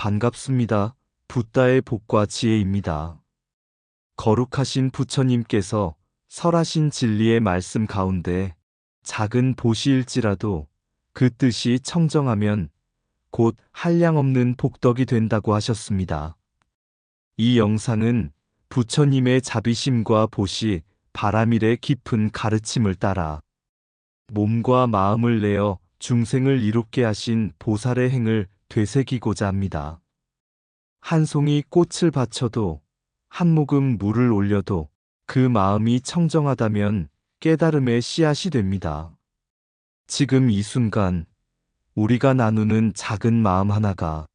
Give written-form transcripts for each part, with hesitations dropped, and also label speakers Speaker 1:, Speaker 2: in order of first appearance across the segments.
Speaker 1: 반갑습니다. 붓다의 복과 지혜입니다. 거룩하신 부처님께서 설하신 진리의 말씀 가운데 작은 보시일지라도 그 뜻이 청정하면 곧 한량없는 복덕이 된다고 하셨습니다. 이 영상은 부처님의 자비심과 보시, 바라밀의 깊은 가르침을 따라 몸과 마음을 내어 중생을 이롭게 하신 보살의 행을 되새기고자 합니다. 한 송이 꽃을 바쳐도 한 모금 물을 올려도 그 마음이 청정하다면 깨달음의 씨앗이 됩니다. 지금 이 순간 우리가 나누는 작은 마음 하나가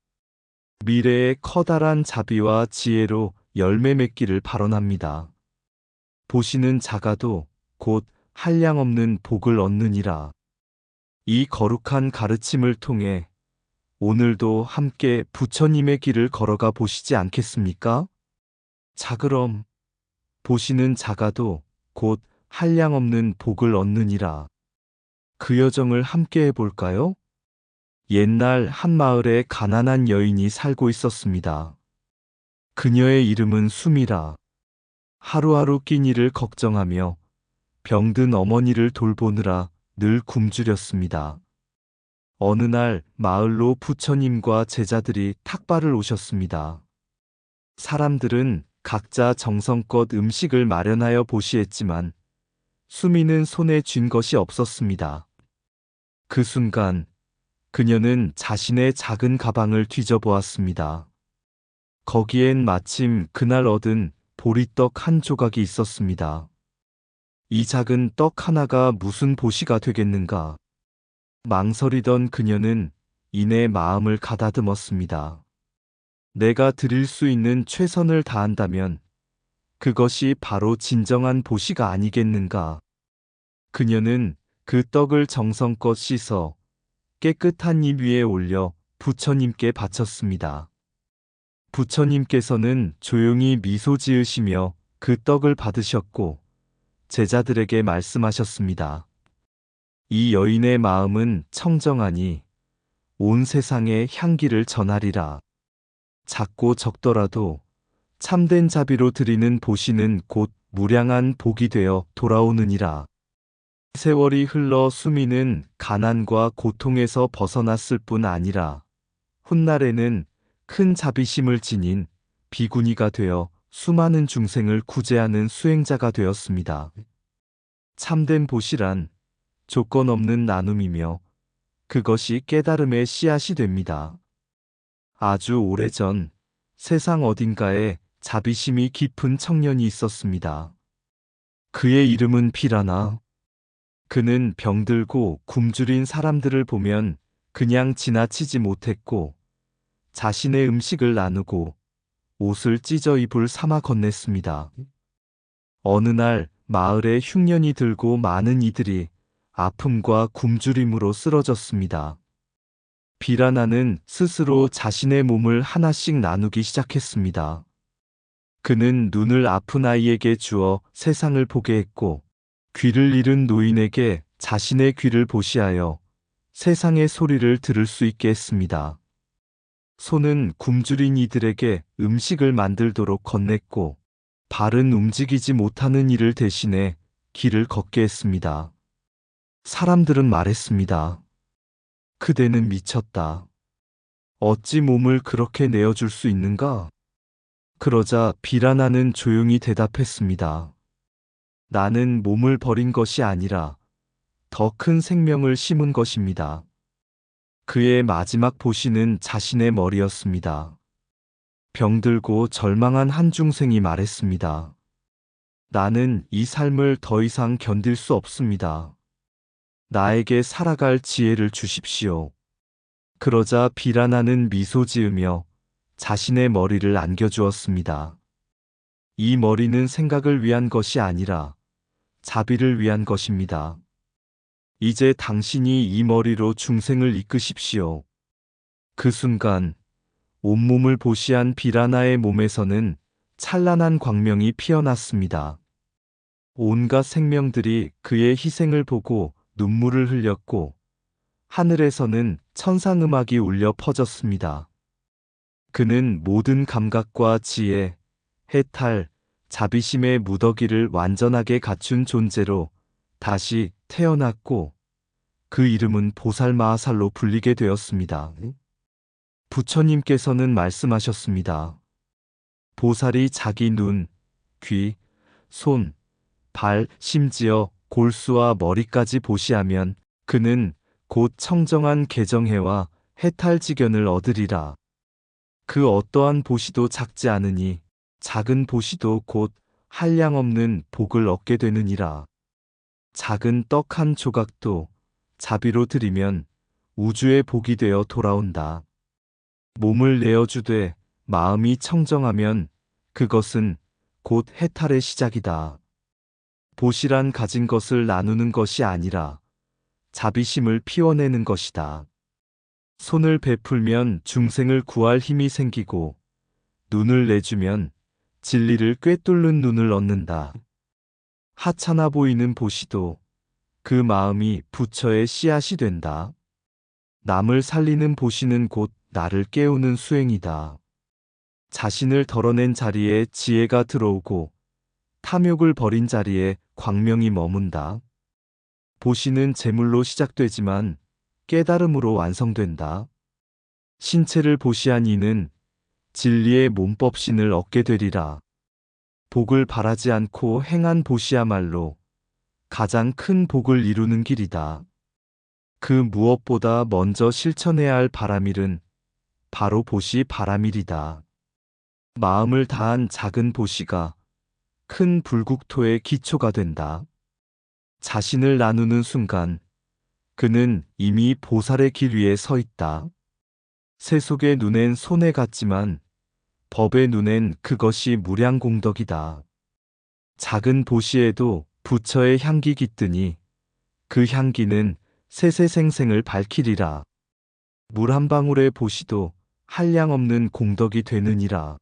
Speaker 1: 미래의 커다란 자비와 지혜로 열매 맺기를 발언합니다. 보시는 작아도 곧 한량없는 복을 얻느니라. 이 거룩한 가르침을 통해 오늘도 함께 부처님의 길을 걸어가 보시지 않겠습니까? 자, 그럼 보시는 작아도 곧 한량없는 복을 얻느니라. 그 여정을 함께 해볼까요? 옛날 한 마을에 가난한 여인이 살고 있었습니다. 그녀의 이름은 수미라. 하루하루 끼니를 걱정하며 병든 어머니를 돌보느라 늘 굶주렸습니다. 어느 날 마을로 부처님과 제자들이 탁발을 오셨습니다. 사람들은 각자 정성껏 음식을 마련하여 보시했지만 수미는 손에 쥔 것이 없었습니다. 그 순간 그녀는 자신의 작은 가방을 뒤져보았습니다. 거기엔 마침 그날 얻은 보리떡 한 조각이 있었습니다. 이 작은 떡 하나가 무슨 보시가 되겠는가? 망설이던 그녀는 이내 마음을 가다듬었습니다. 내가 드릴 수 있는 최선을 다한다면 그것이 바로 진정한 보시가 아니겠는가? 그녀는 그 떡을 정성껏 씻어 깨끗한 입 위에 올려 부처님께 바쳤습니다. 부처님께서는 조용히 미소 지으시며 그 떡을 받으셨고 제자들에게 말씀하셨습니다. 이 여인의 마음은 청정하니 온 세상에 향기를 전하리라. 작고 적더라도 참된 자비로 드리는 보시는 곧 무량한 복이 되어 돌아오느니라. 세월이 흘러 수미는 가난과 고통에서 벗어났을 뿐 아니라 훗날에는 큰 자비심을 지닌 비구니가 되어 수많은 중생을 구제하는 수행자가 되었습니다. 참된 보시란 조건 없는 나눔이며 그것이 깨달음의 씨앗이 됩니다. 아주 오래전 세상 어딘가에 자비심이 깊은 청년이 있었습니다. 그의 이름은 비라나. 그는 병들고 굶주린 사람들을 보면 그냥 지나치지 못했고 자신의 음식을 나누고 옷을 찢어 입을 삼아 건넸습니다. 어느 날 마을에 흉년이 들고 많은 이들이 아픔과 굶주림으로 쓰러졌습니다. 비라나는 스스로 자신의 몸을 하나씩 나누기 시작했습니다. 그는 눈을 아픈 아이에게 주어 세상을 보게 했고 귀를 잃은 노인에게 자신의 귀를 보시하여 세상의 소리를 들을 수 있게 했습니다. 손은 굶주린 이들에게 음식을 만들도록 건넸고 발은 움직이지 못하는 이를 대신해 길을 걷게 했습니다. 사람들은 말했습니다. 그대는 미쳤다. 어찌 몸을 그렇게 내어줄 수 있는가? 그러자 비라나는 조용히 대답했습니다. 나는 몸을 버린 것이 아니라 더 큰 생명을 심은 것입니다. 그의 마지막 보시는 자신의 머리였습니다. 병들고 절망한 한 중생이 말했습니다. 나는 이 삶을 더 이상 견딜 수 없습니다. 나에게 살아갈 지혜를 주십시오. 그러자 비라나는 미소 지으며 자신의 머리를 안겨주었습니다. 이 머리는 생각을 위한 것이 아니라 자비를 위한 것입니다. 이제 당신이 이 머리로 중생을 이끄십시오. 그 순간 온몸을 보시한 비라나의 몸에서는 찬란한 광명이 피어났습니다. 온갖 생명들이 그의 희생을 보고 눈물을 흘렸고 하늘에서는 천상음악이 울려 퍼졌습니다. 그는 모든 감각과 지혜, 해탈, 자비심의 무더기를 완전하게 갖춘 존재로 다시 태어났고 그 이름은 보살마하살로 불리게 되었습니다. 부처님께서는 말씀하셨습니다. 보살이 자기 눈, 귀, 손, 발, 심지어 골수와 머리까지 보시하면 그는 곧 청정한 개정해와 해탈지견을 얻으리라. 그 어떠한 보시도 작지 않으니 작은 보시도 곧 한량없는 복을 얻게 되느니라. 작은 떡 한 조각도 자비로 드리면 우주의 복이 되어 돌아온다. 몸을 내어주되 마음이 청정하면 그것은 곧 해탈의 시작이다. 보시란 가진 것을 나누는 것이 아니라 자비심을 피워내는 것이다. 손을 베풀면 중생을 구할 힘이 생기고 눈을 내주면 진리를 꿰뚫는 눈을 얻는다. 하찮아 보이는 보시도 그 마음이 부처의 씨앗이 된다. 남을 살리는 보시는 곧 나를 깨우는 수행이다. 자신을 덜어낸 자리에 지혜가 들어오고 탐욕을 버린 자리에 광명이 머문다. 보시는 제물로 시작되지만 깨달음으로 완성된다. 신체를 보시한 이는 진리의 몸법신을 얻게 되리라. 복을 바라지 않고 행한 보시야말로 가장 큰 복을 이루는 길이다. 그 무엇보다 먼저 실천해야 할 바라밀은 바로 보시 바라밀이다. 마음을 다한 작은 보시가 큰 불국토의 기초가 된다. 자신을 나누는 순간 그는 이미 보살의 길 위에 서 있다. 세속의 눈엔 손해 같지만 법의 눈엔 그것이 무량공덕이다. 작은 보시에도 부처의 향기 깃드니 그 향기는 세세생생을 밝히리라. 물 한 방울의 보시도 한량없는 공덕이 되느니라.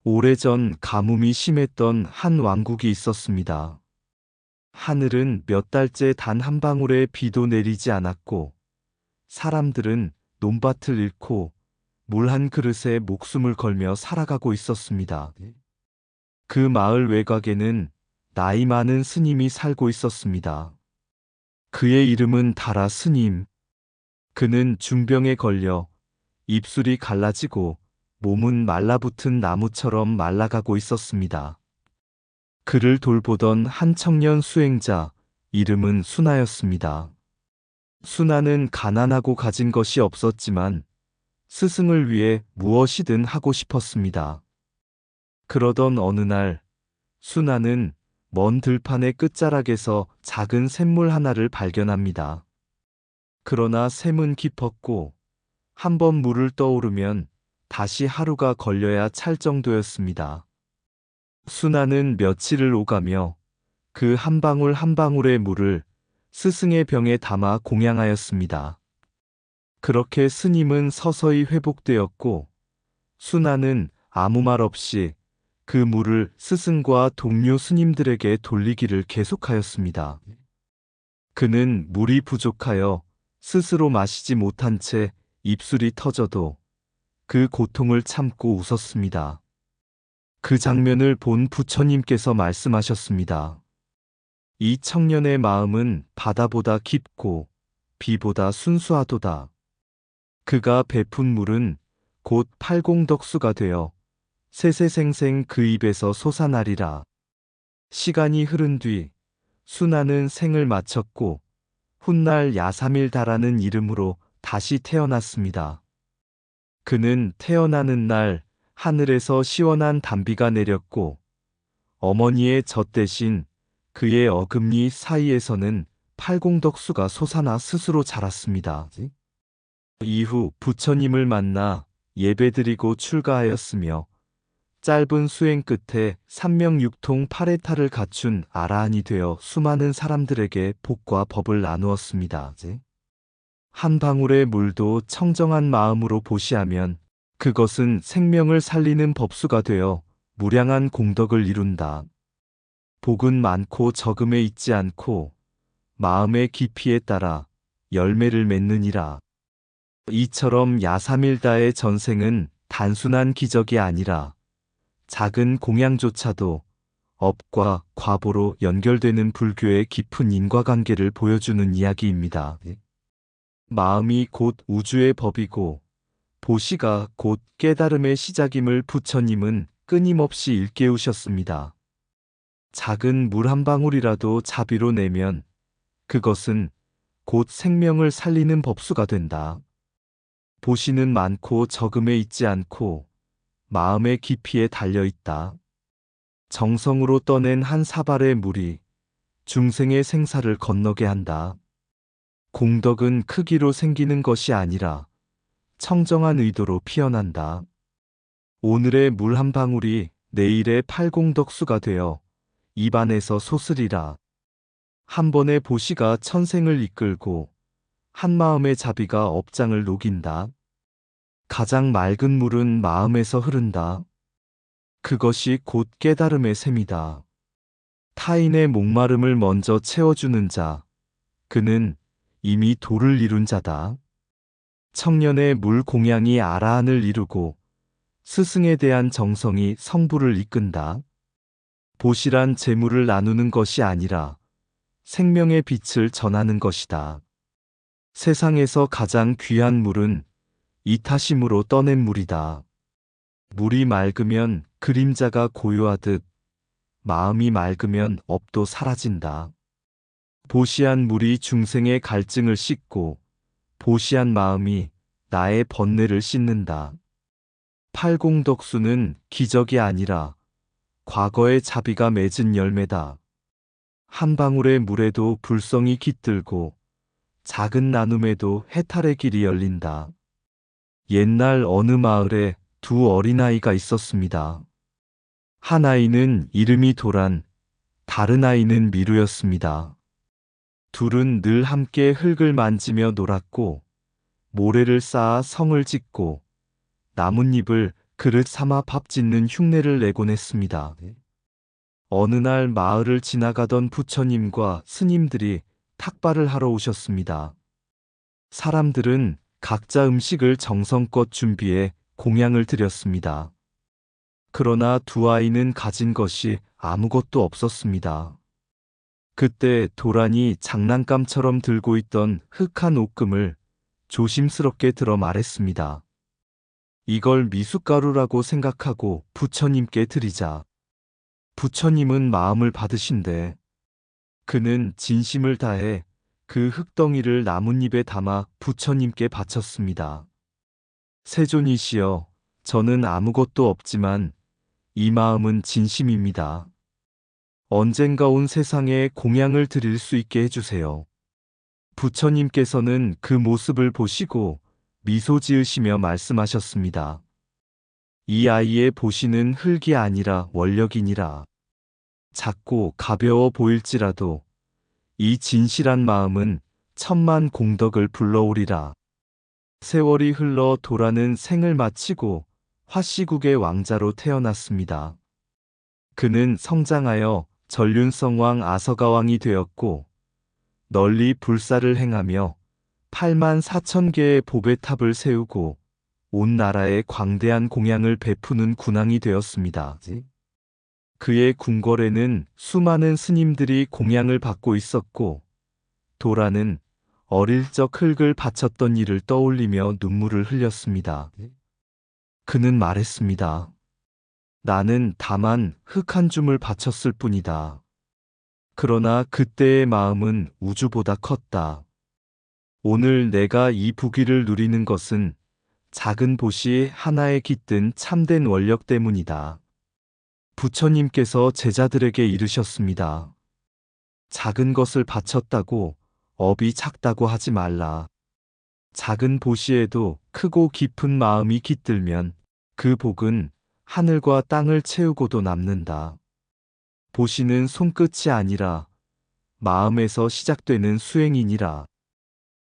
Speaker 1: 오래전 가뭄이 심했던 한 왕국이 있었습니다. 하늘은 몇 달째 단 한 방울의 비도 내리지 않았고 사람들은 논밭을 잃고 물 한 그릇에 목숨을 걸며 살아가고 있었습니다. 그 마을 외곽에는 나이 많은 스님이 살고 있었습니다. 그의 이름은 다라 스님. 그는 중병에 걸려 입술이 갈라지고 몸은 말라붙은 나무처럼 말라가고 있었습니다. 그를 돌보던 한 청년 수행자, 이름은 수나였습니다. 수나는 가난하고 가진 것이 없었지만 스승을 위해 무엇이든 하고 싶었습니다. 그러던 어느 날 수나는 먼 들판의 끝자락에서 작은 샘물 하나를 발견합니다. 그러나 샘은 깊었고 한 번 물을 떠오르면 다시 하루가 걸려야 찰 정도였습니다. 수나는 며칠을 오가며 그 한 방울 한 방울의 물을 스승의 병에 담아 공양하였습니다. 그렇게 스님은 서서히 회복되었고 수나는 아무 말 없이 그 물을 스승과 동료 스님들에게 돌리기를 계속하였습니다. 그는 물이 부족하여 스스로 마시지 못한 채 입술이 터져도 그 고통을 참고 웃었습니다. 그 장면을 본 부처님께서 말씀하셨습니다. 이 청년의 마음은 바다보다 깊고 비보다 순수하도다. 그가 베푼 물은 곧 팔공덕수가 되어 세세생생 그 입에서 솟아나리라. 시간이 흐른 뒤 수나는 생을 마쳤고 훗날 야삼일다라는 이름으로 다시 태어났습니다. 그는 태어나는 날 하늘에서 시원한 단비가 내렸고 어머니의 젖 대신 그의 어금니 사이에서는 팔공덕수가 솟아나 스스로 자랐습니다. 이후 부처님을 만나 예배드리고 출가하였으며 짧은 수행 끝에 삼명육통 팔해탈을 갖춘 아라한이 되어 수많은 사람들에게 복과 법을 나누었습니다. 한 방울의 물도 청정한 마음으로 보시하면 그것은 생명을 살리는 법수가 되어 무량한 공덕을 이룬다. 복은 많고 적음에 있지 않고 마음의 깊이에 따라 열매를 맺느니라. 이처럼 야삼일다의 전생은 단순한 기적이 아니라 작은 공양조차도 업과 과보로 연결되는 불교의 깊은 인과관계를 보여주는 이야기입니다. 마음이 곧 우주의 법이고 보시가 곧 깨달음의 시작임을 부처님은 끊임없이 일깨우셨습니다. 작은 물 한 방울이라도 자비로 내면 그것은 곧 생명을 살리는 법수가 된다. 보시는 많고 적음에 있지 않고 마음의 깊이에 달려있다. 정성으로 떠낸 한 사발의 물이 중생의 생사를 건너게 한다. 공덕은 크기로 생기는 것이 아니라 청정한 의도로 피어난다. 오늘의 물 한 방울이 내일의 팔공덕수가 되어 입안에서 솟으리라. 한 번의 보시가 천생을 이끌고 한 마음의 자비가 업장을 녹인다. 가장 맑은 물은 마음에서 흐른다. 그것이 곧 깨달음의 샘이다. 타인의 목마름을 먼저 채워주는 자, 그는 이미 도를 이룬 자다. 청년의 물 공양이 아라한을 이루고 스승에 대한 정성이 성부를 이끈다. 보시란 재물을 나누는 것이 아니라 생명의 빛을 전하는 것이다. 세상에서 가장 귀한 물은 이타심으로 떠낸 물이다. 물이 맑으면 그림자가 고요하듯 마음이 맑으면 업도 사라진다. 보시한 물이 중생의 갈증을 씻고 보시한 마음이 나의 번뇌를 씻는다. 팔공덕수는 기적이 아니라 과거의 자비가 맺은 열매다. 한 방울의 물에도 불성이 깃들고 작은 나눔에도 해탈의 길이 열린다. 옛날 어느 마을에 두 어린아이가 있었습니다. 한 아이는 이름이 도란, 다른 아이는 미루였습니다. 둘은 늘 함께 흙을 만지며 놀았고 모래를 쌓아 성을 짓고 나뭇잎을 그릇 삼아 밥 짓는 흉내를 내곤 했습니다. 어느 날 마을을 지나가던 부처님과 스님들이 탁발을 하러 오셨습니다. 사람들은 각자 음식을 정성껏 준비해 공양을 드렸습니다. 그러나 두 아이는 가진 것이 아무것도 없었습니다. 그때 도란이 장난감처럼 들고 있던 흙한 옷금을 조심스럽게 들어 말했습니다. 이걸 미숫가루라고 생각하고 부처님께 드리자. 부처님은 마음을 받으신대. 그는 진심을 다해 그 흙덩이를 나뭇잎에 담아 부처님께 바쳤습니다. 세존이시여, 저는 아무것도 없지만 이 마음은 진심입니다. 언젠가 온 세상에 공양을 드릴 수 있게 해주세요. 부처님께서는 그 모습을 보시고 미소 지으시며 말씀하셨습니다. 이 아이의 보시는 흙이 아니라 원력이니라. 작고 가벼워 보일지라도 이 진실한 마음은 천만 공덕을 불러오리라. 세월이 흘러 도라는 생을 마치고 화씨국의 왕자로 태어났습니다. 그는 성장하여 전륜성왕 아서가왕이 되었고 널리 불사를 행하며 8만 4천 개의 보배탑을 세우고 온 나라에 광대한 공양을 베푸는 군왕이 되었습니다. 그의 궁궐에는 수많은 스님들이 공양을 받고 있었고 도라는 어릴 적 흙을 바쳤던 일을 떠올리며 눈물을 흘렸습니다. 그는 말했습니다. 나는 다만 흙 한 줌을 바쳤을 뿐이다. 그러나 그때의 마음은 우주보다 컸다. 오늘 내가 이 부귀를 누리는 것은 작은 보시 하나에 깃든 참된 원력 때문이다. 부처님께서 제자들에게 이르셨습니다. 작은 것을 바쳤다고 업이 작다고 하지 말라. 작은 보시에도 크고 깊은 마음이 깃들면 그 복은 하늘과 땅을 채우고도 남는다. 보시는 손끝이 아니라 마음에서 시작되는 수행이니라.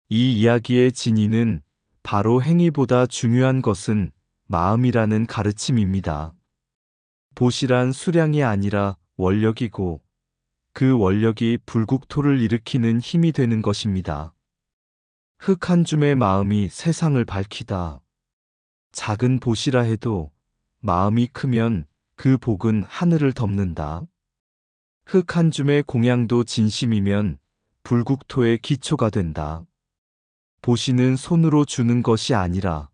Speaker 1: 이 이야기의 진위는 바로 행위보다 중요한 것은 마음이라는 가르침입니다. 보시란 수량이 아니라 원력이고 그 원력이 불국토를 일으키는 힘이 되는 것입니다. 흙 한 줌의 마음이 세상을 밝히다. 작은 보시라 해도 마음이 크면 그 복은 하늘을 덮는다. 흙 한 줌의 공양도 진심이면 불국토의 기초가 된다. 보시는 손으로 주는 것이 아니라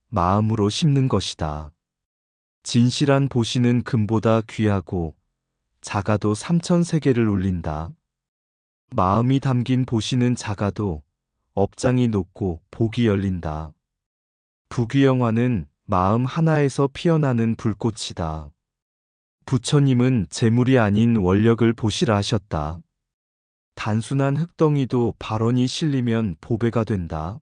Speaker 1: 마음으로 심는 것이다. 진실한 보시는 금보다 귀하고 작아도 삼천세계를 울린다. 마음이 담긴 보시는 작아도 업장이 높고 복이 열린다. 부귀영화는 마음 하나에서 피어나는 불꽃이다. 부처님은 재물이 아닌 원력을 보시라 하셨다. 단순한 흙덩이도 발언이 실리면 보배가 된다.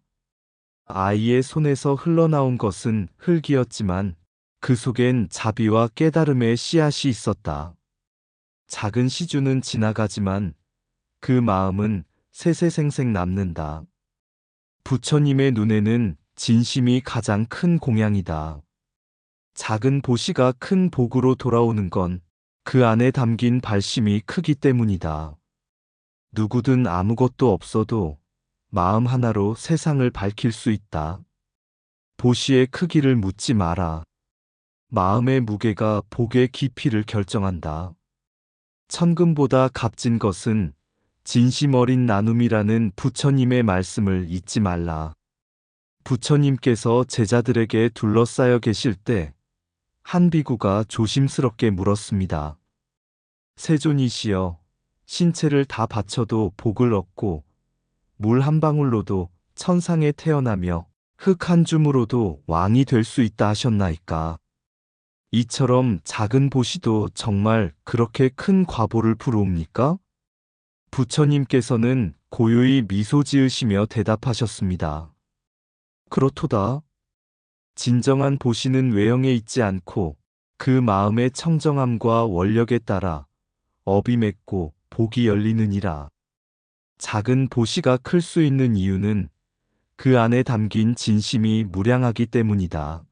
Speaker 1: 아이의 손에서 흘러나온 것은 흙이었지만 그 속엔 자비와 깨달음의 씨앗이 있었다. 작은 시주는 지나가지만 그 마음은 세세생생 남는다. 부처님의 눈에는 진심이 가장 큰 공양이다. 작은 보시가 큰 복으로 돌아오는 건 그 안에 담긴 발심이 크기 때문이다. 누구든 아무것도 없어도 마음 하나로 세상을 밝힐 수 있다. 보시의 크기를 묻지 마라. 마음의 무게가 복의 깊이를 결정한다. 천금보다 값진 것은 진심 어린 나눔이라는 부처님의 말씀을 잊지 말라. 부처님께서 제자들에게 둘러싸여 계실 때 한 비구가 조심스럽게 물었습니다. 세존이시여, 신체를 다 바쳐도 복을 얻고 물 한 방울로도 천상에 태어나며 흙 한 줌으로도 왕이 될 수 있다 하셨나이까. 이처럼 작은 보시도 정말 그렇게 큰 과보를 부르옵니까? 부처님께서는 고요히 미소 지으시며 대답하셨습니다. 그렇도다. 진정한 보시는 외형에 있지 않고 그 마음의 청정함과 원력에 따라 업이 맺고 복이 열리느니라. 작은 보시가 클 수 있는 이유는 그 안에 담긴 진심이 무량하기 때문이다.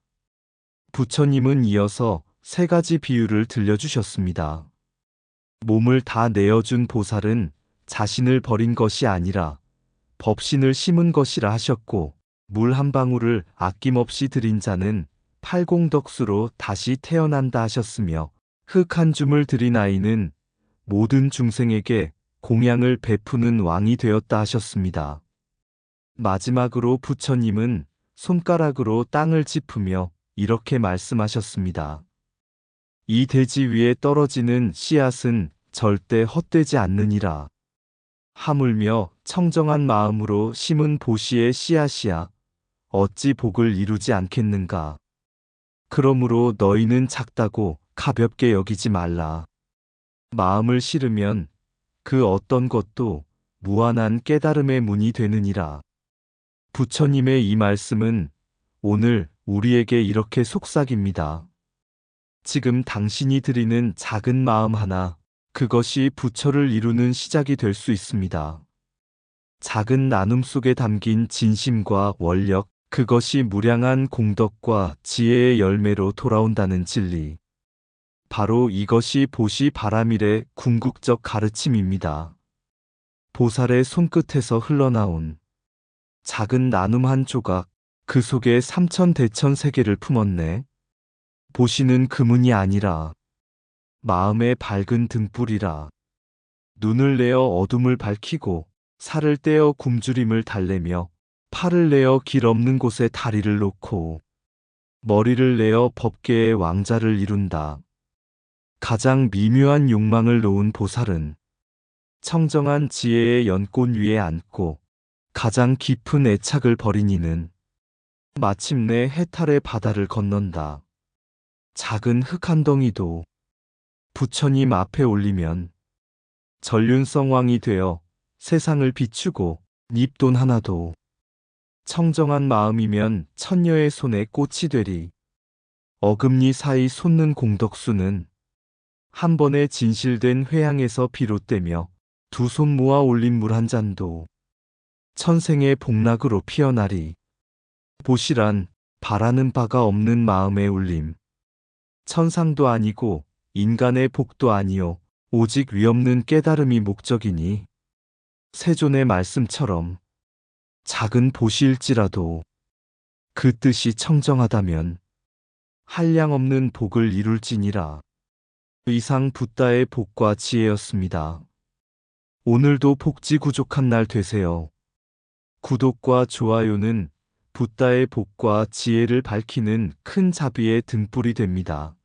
Speaker 1: 부처님은 이어서 세 가지 비유를 들려주셨습니다. 몸을 다 내어준 보살은 자신을 버린 것이 아니라 법신을 심은 것이라 하셨고, 물 한 방울을 아낌없이 드린 자는 팔공덕수로 다시 태어난다 하셨으며, 흙 한 줌을 드린 아이는 모든 중생에게 공양을 베푸는 왕이 되었다 하셨습니다. 마지막으로 부처님은 손가락으로 땅을 짚으며 이렇게 말씀하셨습니다. 이 대지 위에 떨어지는 씨앗은 절대 헛되지 않느니라. 하물며 청정한 마음으로 심은 보시의 씨앗이야 어찌 복을 이루지 않겠는가. 그러므로 너희는 작다고 가볍게 여기지 말라. 마음을 실으면 그 어떤 것도 무한한 깨달음의 문이 되느니라. 부처님의 이 말씀은 오늘 우리에게 이렇게 속삭입니다. 지금 당신이 드리는 작은 마음 하나, 그것이 부처를 이루는 시작이 될 수 있습니다. 작은 나눔 속에 담긴 진심과 원력, 그것이 무량한 공덕과 지혜의 열매로 돌아온다는 진리. 바로 이것이 보시 바라밀의 궁극적 가르침입니다. 보살의 손끝에서 흘러나온 작은 나눔 한 조각, 그 속에 삼천대천 세계를 품었네. 보시는 금은이 아니라 마음의 밝은 등불이라. 눈을 내어 어둠을 밝히고 살을 떼어 굶주림을 달래며 팔을 내어 길 없는 곳에 다리를 놓고 머리를 내어 법계의 왕자를 이룬다. 가장 미묘한 욕망을 놓은 보살은 청정한 지혜의 연꽃 위에 앉고 가장 깊은 애착을 버린 이는 마침내 해탈의 바다를 건넌다. 작은 흙 한 덩이도 부처님 앞에 올리면 전륜성왕이 되어 세상을 비추고 닙돈 하나도 청정한 마음이면 천녀의 손에 꽃이 되리. 어금니 사이 솟는 공덕수는 한 번의 진실된 회향에서 비롯되며 두 손 모아 올린 물 한 잔도 천생의 복락으로 피어나리. 보시란 바라는 바가 없는 마음의 울림. 천상도 아니고 인간의 복도 아니요 오직 위없는 깨달음이 목적이니 세존의 말씀처럼 작은 보시일지라도 그 뜻이 청정하다면 한량없는 복을 이룰지니라. 이상 붓다의 복과 지혜였습니다. 오늘도 복지구족한 날 되세요. 구독과 좋아요는 붓다의 복과 지혜를 밝히는 큰 자비의 등불이 됩니다.